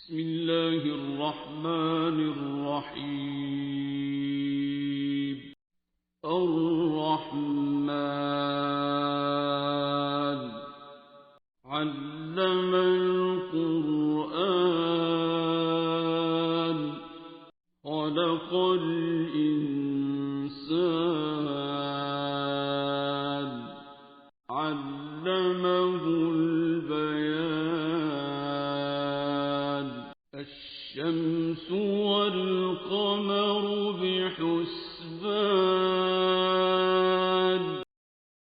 بسم الله الرحمن الرحيم. الرحمن علم القرآن خلق الإنسان علمه البيان. الشمس والقمر بحسبان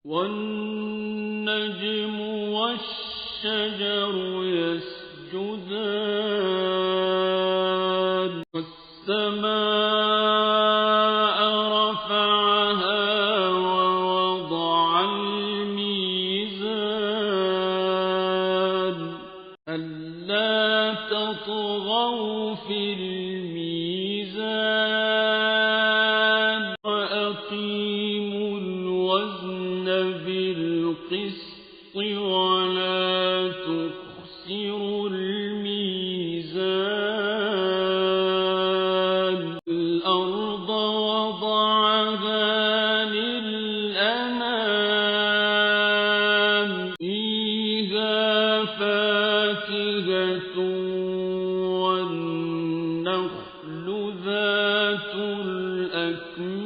والنجم والشجر يسجدان والسماء رفعها ووضع الميزان ألا تطغوا في الميزان وأقيموا الوزن بالقسط ولا تخسروا الميزان. الأرض وضعها للأنام فيها فاكهة والنخل ذات الأكمام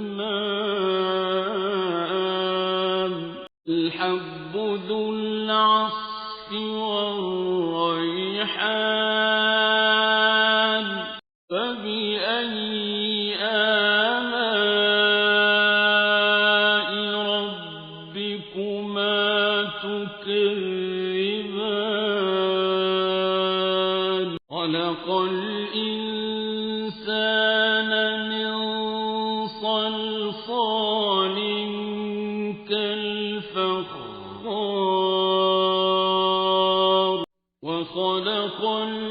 الحب ذو العصف والريحان فبأي آلاء ربكما تكذبان. خلق الإنسان من صلصال كالفخار وخلق الجان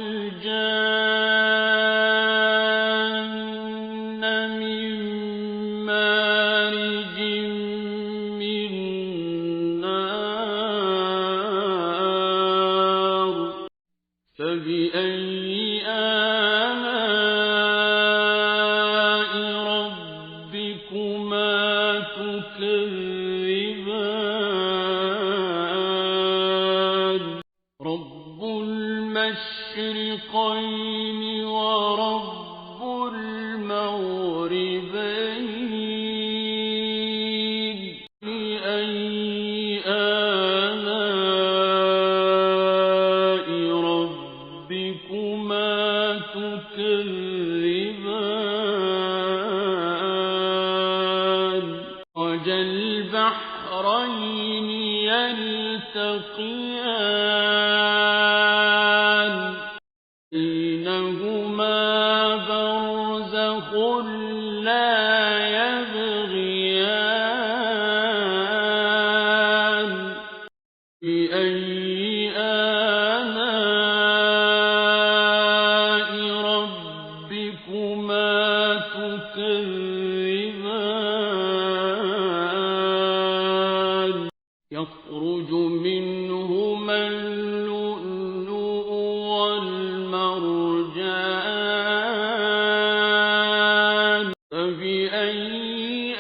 من مارج من نار فبأي آلاء ربكما تكذبان. رب المشرقين ورب المغربين بأي آلاء ربكما تكذبان. مرج البحرين يلتقيان بينهما برزخ لا يبغيان. بأي آلاء ربكما تكذبان. يخرج منهما اللؤلؤ والمرجان فبأي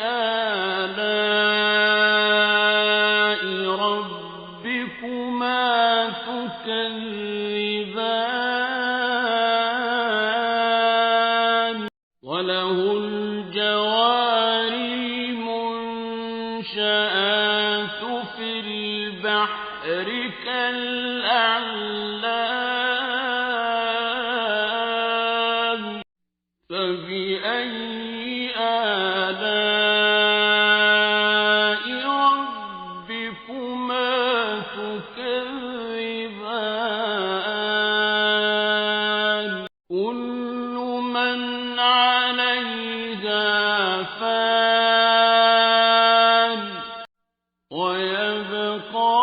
آلاء ربكما تكذبان. وله الجوار المنشآت في البحر كالأعلام فبأي آلاء ربكما تكذبان. كل من عليها فان ويبقى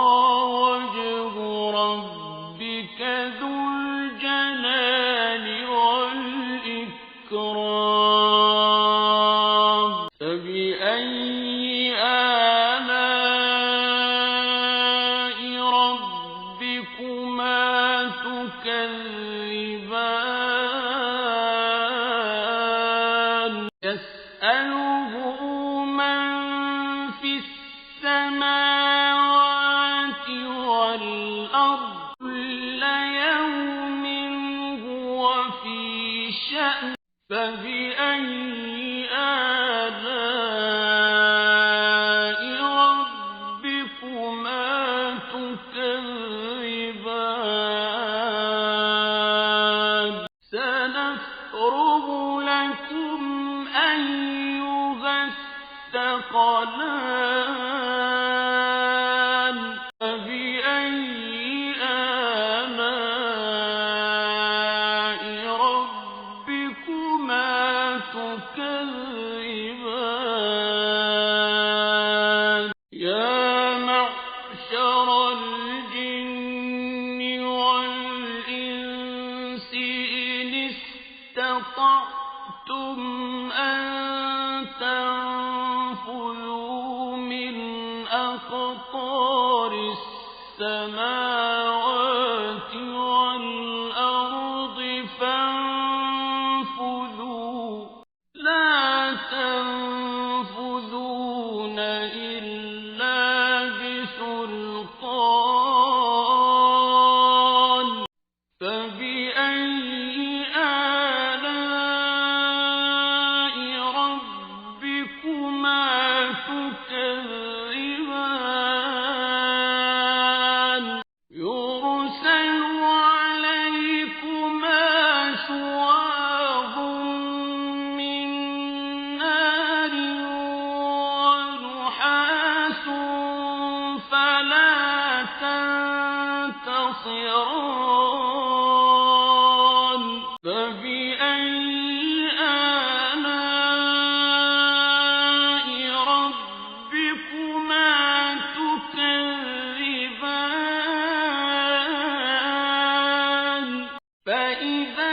وجه ربك ذو الجلال والإكرام فبأي آلاء ربكما تكذبان. في شأن فبأي آلاء ربكما تكذبان سنفرغ لكم أيها الثقلان فبأي آلاء ربكما تكذبان يا معشر الجن والإنس إن استطعتم أن تنفذوا من أقطار السماوات والأرض فانفذوا لا تنفذون إلا بسلطان فبأي آلاء ربكما تكذبان يرسل عليكما شواظ من نار ونحاس فلا تنتصران فبأي آلاء ربكما تكذبان فإذا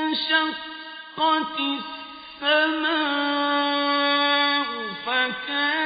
انشقت السماء فكانت